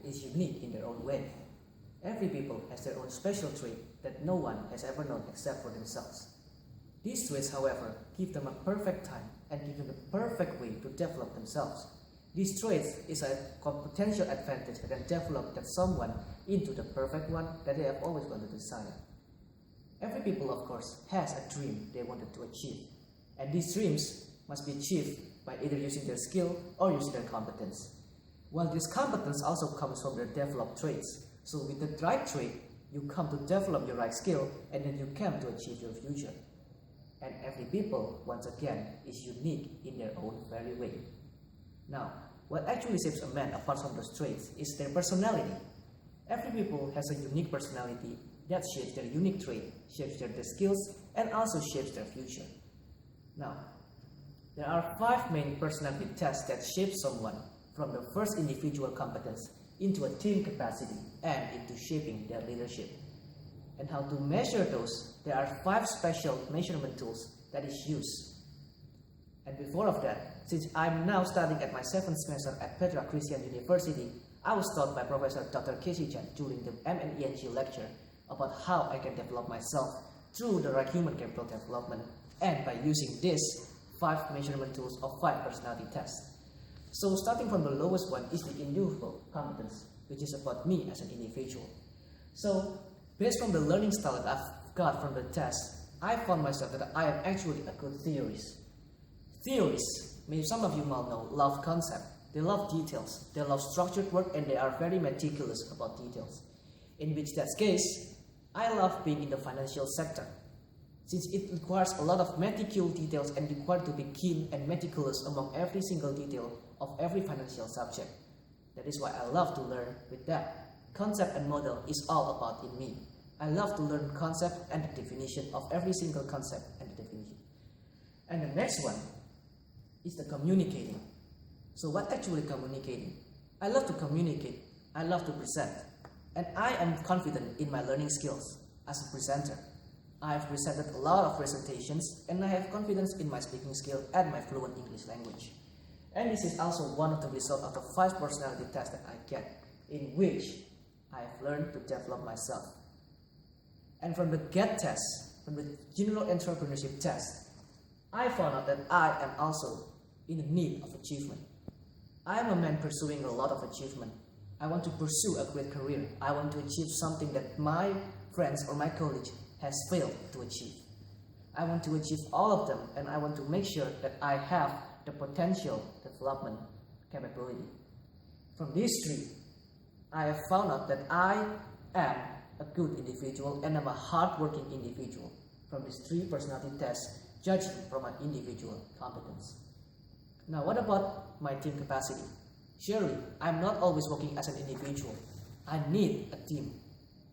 is unique in their own way. Every people has their own special trait that no one has ever known except for themselves. These traits, however, give them a perfect time and give them the perfect way to develop themselves. These traits is a potential advantage that can develop that someone into the perfect one that they have always wanted to desire. Every people, of course, has a dream they wanted to achieve, and these dreams must be achieved by either using their skill or using their competence. While this competence also comes from their developed traits, so with the right trait, you come to develop your right skill and then you come to achieve your future. And every people, once again, is unique in their own very way. Now, what actually sets a man apart from those traits is their personality. Every people has a unique personality that shapes their unique trait, shapes their skills, and also shapes their future. Now, there are 5 main personality tests that shape someone from the first individual competence into a team capacity and into shaping their leadership. And how to measure those, there are 5 special measurement tools that is used. And before of that, since I'm now studying at my 7th semester at Petra Christian University, I was taught by Professor Dr. Casey Chan during the MNENG lecture about how I can develop myself through the right human capital development and by using these 5 measurement tools of 5 personality tests. So starting from the lowest one is the individual competence, which is about me as an individual. So based on the learning style that I've got from the test, I found myself that I am actually a good theorist. Theorists, maybe some of you might know, love concept. They love details, they love structured work, and they are very meticulous about details. In which that case, I love being in the financial sector, since it requires a lot of meticulous details and required to be keen and meticulous among every single detail of every financial subject. That is why I love to learn with that. Concept and model is all about in me. I love to learn concept and the definition of every single concept and the definition. And the next one is the communicating. So what actually communicating? I love to communicate, I love to present, and I am confident in my learning skills as a presenter. I have presented a lot of presentations and I have confidence in my speaking skill and my fluent English language. And this is also one of the results of the 5 personality tests that I get, in which I have learned to develop myself. And from the GET test, from the General Entrepreneurship test, I found out that I am also in need of achievement. I am a man pursuing a lot of achievement. I want to pursue a great career. I want to achieve something that my friends or my colleagues has failed to achieve. I want to achieve all of them, and I want to make sure that I have the potential development capability. From these 3, I have found out that I am a good individual and I'm a hard-working individual from these 3 personality tests judged from an individual competence. Now, what about my team capacity? Surely, I'm not always working as an individual. I need a team.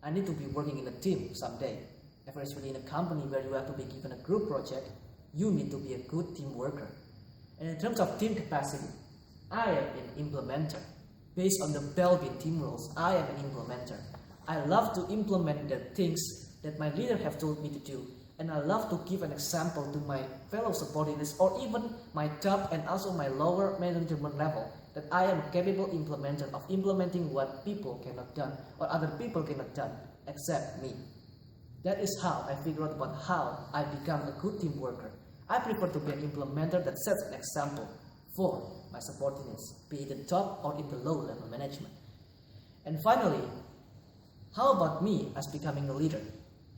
I need to be working in a team someday. Especially in a company where you have to be given a group project, you need to be a good team worker. And in terms of team capacity, I am an implementer. Based on the Belgian team rules, I am an implementer. I love to implement the things that my leader have told me to do, and I love to give an example to my fellow subordinates or even my top and also my lower management level that I am a capable implementer of implementing what people cannot done or other people cannot done except me. That is how I figure out about how I become a good team worker. I prefer to be an implementer that sets an example for my subordinates, be it in top or in the low level management. And finally, how about me as becoming a leader?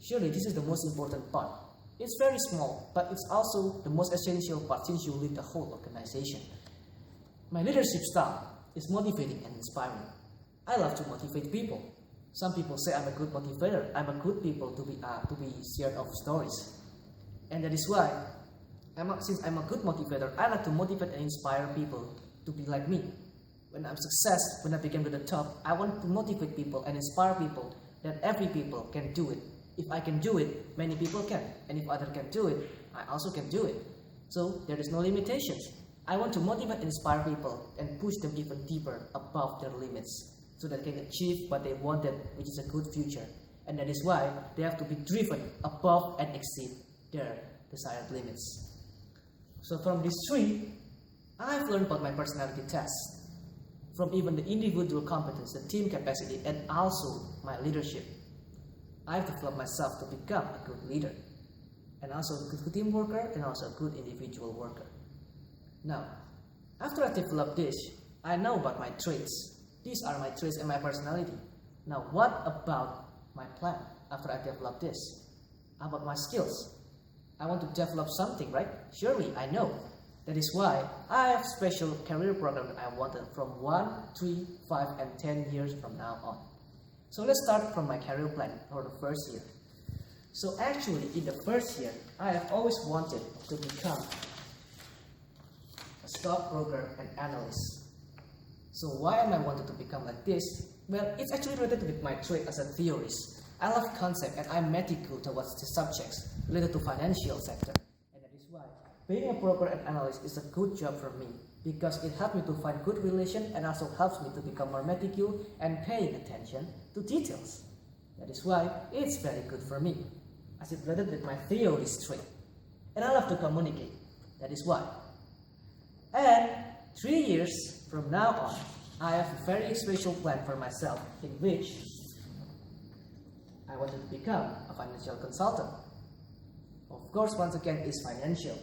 Surely this is the most important part. It's very small, but it's also the most essential part since you lead the whole organization. My leadership style is motivating and inspiring. I love to motivate people. Some people say I'm a good motivator. I'm a good people to be shared of stories. And that is why, since I'm a good motivator, I like to motivate and inspire people to be like me. When I'm success, when I became to the top, I want to motivate people and inspire people that every people can do it. If I can do it, many people can. And if others can do it, I also can do it. So there is no limitations. I want to motivate and inspire people and push them even deeper above their limits so that they can achieve what they wanted, which is a good future. And that is why they have to be driven above and exceed their desired limits. So from these 3, I've learned about my personality test. from even the individual competence, the team capacity, and also my leadership. I've developed myself to become a good leader, and also a good team worker, and also a good individual worker. Now, after I developed this, I know about my traits. These are my traits and my personality. Now, what about my plan after I develop this? How about my skills? I want to develop something, right? Surely, I know. That is why I have special career program that I wanted from 1, 3, 5, and 10 years from now on. So let's start from my career plan for the first year. So actually, in the first year, I have always wanted to become a stockbroker and analyst. So why am I wanted to become like this? Well, it's actually related with my trait as a theorist. I love concept and I'm meticulous towards the subjects related to financial sector. And that is why being a broker and analyst is a good job for me because it helps me to find good relation and also helps me to become more meticulous and paying attention to details. That is why it's very good for me as it related with my theorist trait. And I love to communicate. That is why. And 3 years from now on, I have a very special plan for myself in which I wanted to become a financial consultant. Of course, once again, it's financial.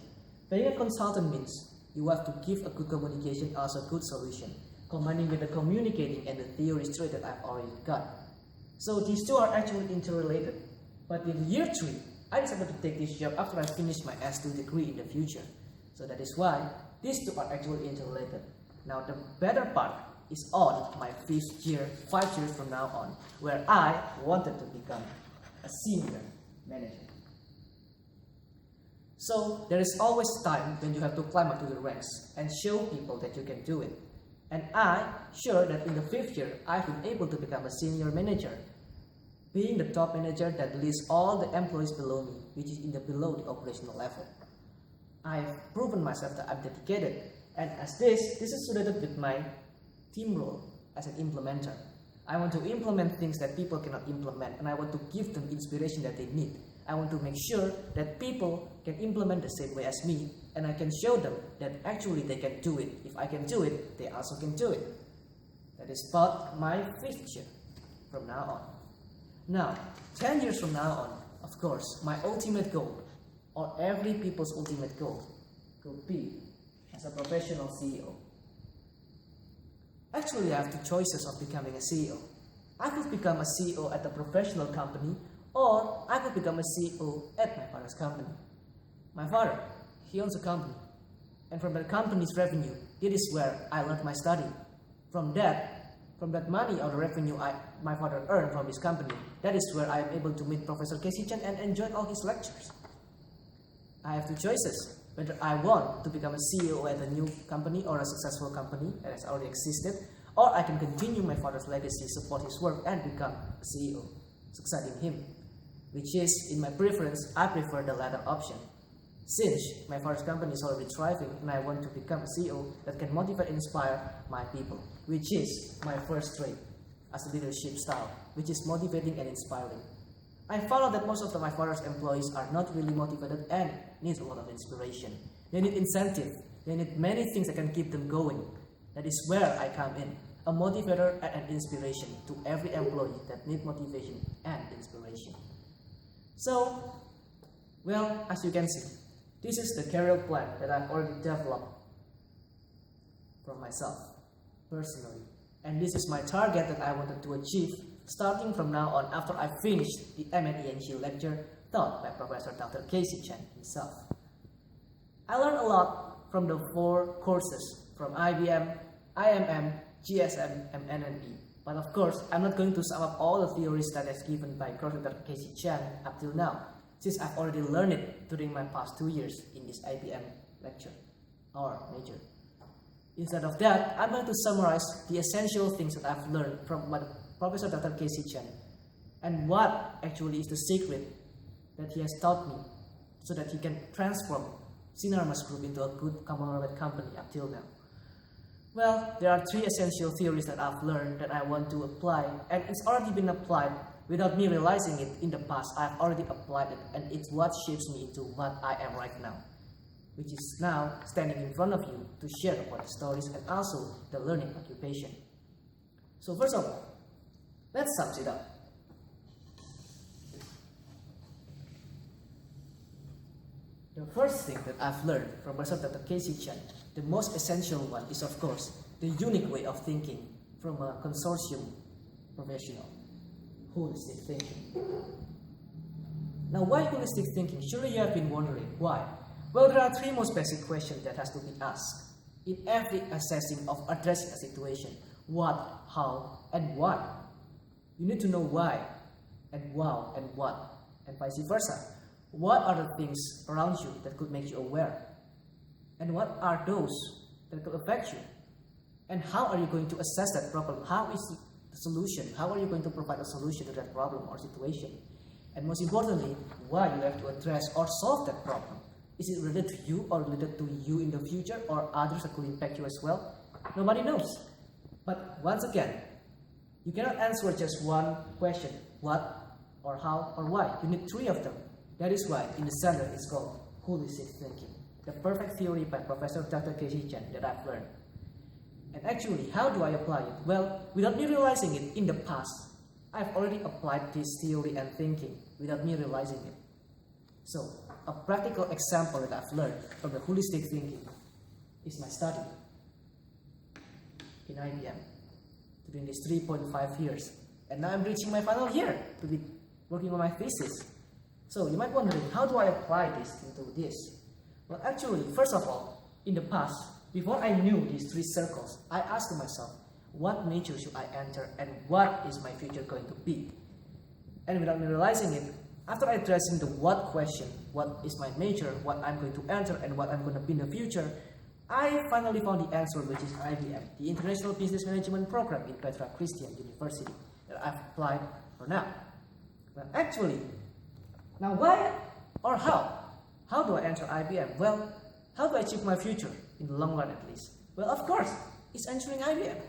Being a consultant means you have to give a good communication, also a good solution, combining with the communicating and the theory trait that I've already got. So these two are actually interrelated. But in year 3, I decided to take this job after I finished my S2 degree in the future. So that is why these two are actually interrelated. Now the better part is on my 5th year, 5 years from now on, where I wanted to become a senior manager. So there is always time when you have to climb up to the ranks and show people that you can do it. And I'm sure that in the 5th year, I've been able to become a senior manager, being the top manager that leads all the employees below me, which is below the operational level. I've proven myself that I'm dedicated, and as this is related with my team role as an implementer. I want to implement things that people cannot implement, and I want to give them inspiration that they need. I want to make sure that people can implement the same way as me, and I can show them that actually they can do it. If I can do it, they also can do it. That is about my 5th year from now on. Now, 10 years from now on, of course, my ultimate goal, or every people's ultimate goal, could be as a professional CEO. Actually, I have two choices of becoming a CEO. I could become a CEO at a professional company, or I could become a CEO at my father's company. My father, he owns a company, and from that company's revenue, it is where I learned my study. From that money or the revenue my father earned from his company, that is where I am able to meet Professor Casey Chen and enjoy all his lectures. I have two choices, whether I want to become a CEO at a new company or a successful company that has already existed, or I can continue my father's legacy, support his work, and become a CEO, succeeding him. Which is, in my preference, I prefer the latter option. Since my father's company is already thriving and I want to become a CEO that can motivate and inspire my people, which is my first trait as a leadership style, which is motivating and inspiring. I found out that most of my father's employees are not really motivated and need a lot of inspiration. They need incentive. They need many things that can keep them going. That is where I come in, a motivator and an inspiration to every employee that need motivation and inspiration. So, well, as you can see, this is the career plan that I've already developed for myself, personally. And this is my target that I wanted to achieve starting from now on after I finish the MNENG lecture taught by Professor Dr. Casey Chen himself. I learned a lot from the 4 courses from IBM, IMM, GSM, and NNE. But of course, I'm not going to sum up all the theories that is given by Professor Dr. Casey Chen up till now, since I've already learned it during my past 2 years in this IBM lecture or major. Instead of that, I'm going to summarize the essential things that I've learned from Professor Dr. Casey Chen and what actually is the secret that he has taught me so that he can transform Sinarmas Group into a good conglomerate company up till now. Well, there are 3 essential theories that I've learned that I want to apply, and it's already been applied without me realizing it in the past. I've already applied it, and it's what shapes me into what I am right now, which is now standing in front of you to share about the stories and also the learning occupation. So first of all, let's sum it up. The first thing that I've learned from Professor Dr. Casey Chen, the most essential one is of course the unique way of thinking from a consortium professional. Holistic thinking. Now why holistic thinking? Surely you have been wondering why. Well, there are three most basic questions that has to be asked in every assessing of addressing a situation. What, how, and why. You need to know why, and how, and what, and vice versa. What are the things around you that could make you aware? And what are those that could affect you? And how are you going to assess that problem? How is the solution? How are you going to provide a solution to that problem or situation? And most importantly, why you have to address or solve that problem. Is it related to you or related to you in the future or others that could impact you as well? Nobody knows. But once again, you cannot answer just one question, what or how or why. You need three of them. That is why in the center it's called holistic thinking. The perfect theory by Professor Dr. Casey Chen that I've learned. And actually, how do I apply it? Well, without me realizing it in the past, I've already applied this theory and thinking without me realizing it. So, a practical example that I've learned from the holistic thinking is my study in IBM during these 3.5 years. And now I'm reaching my final year to be working on my thesis. So, you might be wondering, how do I apply this into this? Well, actually, first of all, in the past, before I knew these three circles, I asked myself, what major should I enter and what is my future going to be? And without me realizing it, after addressing the what question, what is my major, what I'm going to enter and what I'm going to be in the future, I finally found the answer, which is IBM, the International Business Management Program in Petra Christian University that I've applied for now. Well, actually, now why or how? How do I enter IBM? Well, how do I achieve my future, in the long run at least? Well, of course, it's entering IBM.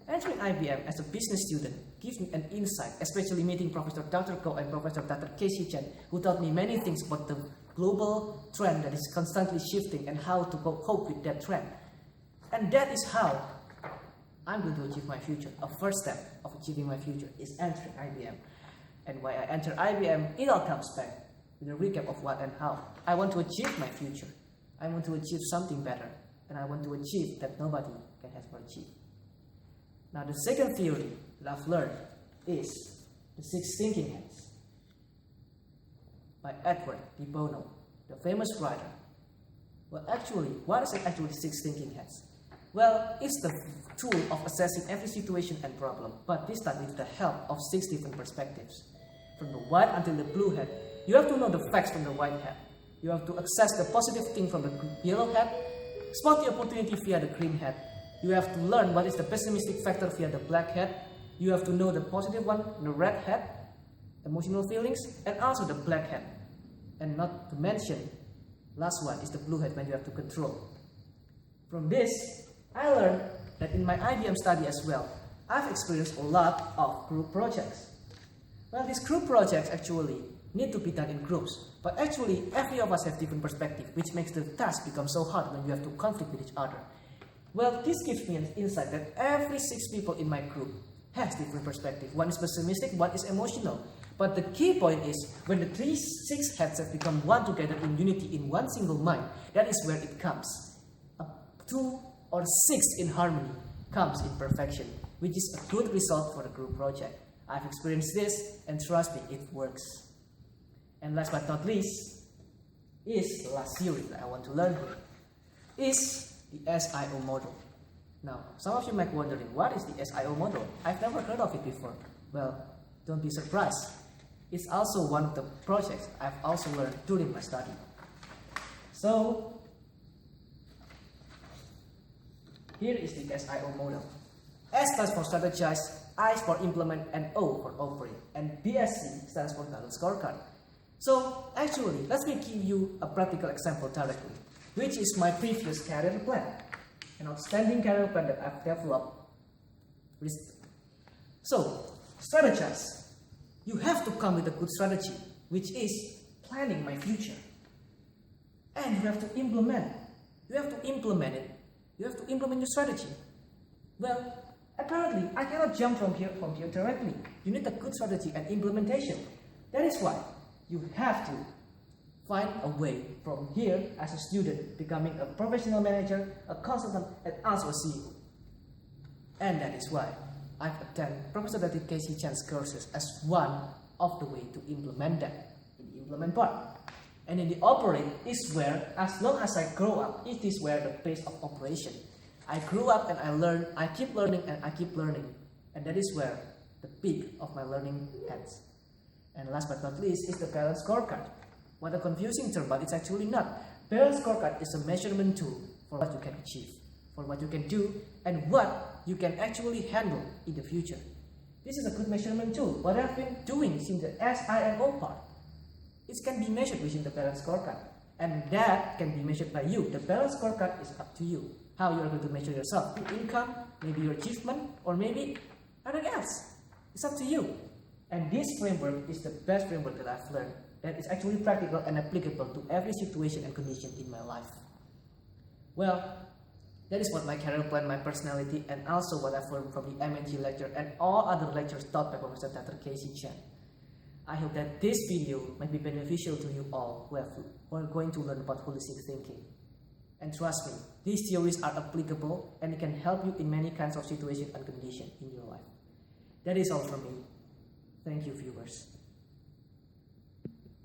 Entering IBM as a business student gives me an insight, especially meeting Professor Dr. Ko and Professor Dr. Casey Chen, who taught me many things about the global trend that is constantly shifting and how to cope with that trend. And that is how I'm going to achieve my future. A first step of achieving my future is entering IBM. And why I enter IBM, it all comes back with a recap of what and how. I want to achieve my future. I want to achieve something better. And I want to achieve that nobody can ever achieve. Now, the second theory that I've learned is the six thinking hats by Edward de Bono, the famous writer. Well, actually, what is actually six thinking hats? Well, it's the tool of assessing every situation and problem, but this time with the help of six different perspectives. From the white until the blue hat, you have to know the facts from the white hat. You have to access the positive thing from the yellow hat, spot the opportunity via the green hat. You have to learn what is the pessimistic factor via the black hat. You have to know the positive one, the red hat, emotional feelings, and also the black hat. And not to mention, last one is the blue hat when you have to control. From this, I learned that in my IBM study as well, I've experienced a lot of group projects. Well, these group projects actually need to be done in groups, but actually every of us have different perspective, which makes the task become so hard when you have to conflict with each other. Well, this gives me an insight that every six people in my group has different perspective. One is pessimistic, one is emotional. But the key point is, when the six heads have become one together in unity in one single mind, that is where it comes. A 2 or 6 in harmony comes in perfection, which is a good result for the group project. I've experienced this, and trust me, it works. And last but not least, is the last theory that I want to learn here, is the SIO model. Now, some of you might be wondering, what is the SIO model? I've never heard of it before. Well, don't be surprised. It's also one of the projects I've also learned during my study. So, here is the SIO model. S stands for strategize, I for implement, and O for operate. And BSC stands for balanced scorecard. So, actually, let me give you a practical example directly, which is my previous career plan, an outstanding career plan that I've developed recently. So, strategize. You have to come with a good strategy, which is planning my future. And you have to implement. You have to implement it. You have to implement your strategy. Well, Apparently, I cannot jump from here directly. You need a good strategy and implementation. That is why you have to find a way from here as a student, becoming a professional manager, a consultant, and also a CEO. And that is why I've attended Professor Dr. Casey Chan's courses as one of the way to implement that in the implement part. And in the operate is where, as long as I grow up, it is where the base of operation. I grew up and I learned, I keep learning and I keep learning. And that is where the peak of my learning ends. And last but not least is the balance scorecard. What a confusing term, but it's actually not. Balance scorecard is a measurement tool for what you can achieve, for what you can do, and what you can actually handle in the future. This is a good measurement tool. What I've been doing since the SINO part, it can be measured within the balance scorecard. And that can be measured by you. The balance scorecard is up to you. How you are going to measure yourself. Your income, maybe your achievement, or maybe anything else. It's up to you. And this framework is the best framework that I've learned. That is actually practical and applicable to every situation and condition in my life. Well, that is what my career plan, my personality, and also what I've learned from the MNG lecture and all other lectures taught by Professor Dr. Casey Chan. I hope that this video might be beneficial to you all who are going to learn about holistic thinking. And trust me, these theories are applicable and it can help you in many kinds of situations and conditions in your life. That is all from me. Thank you, viewers.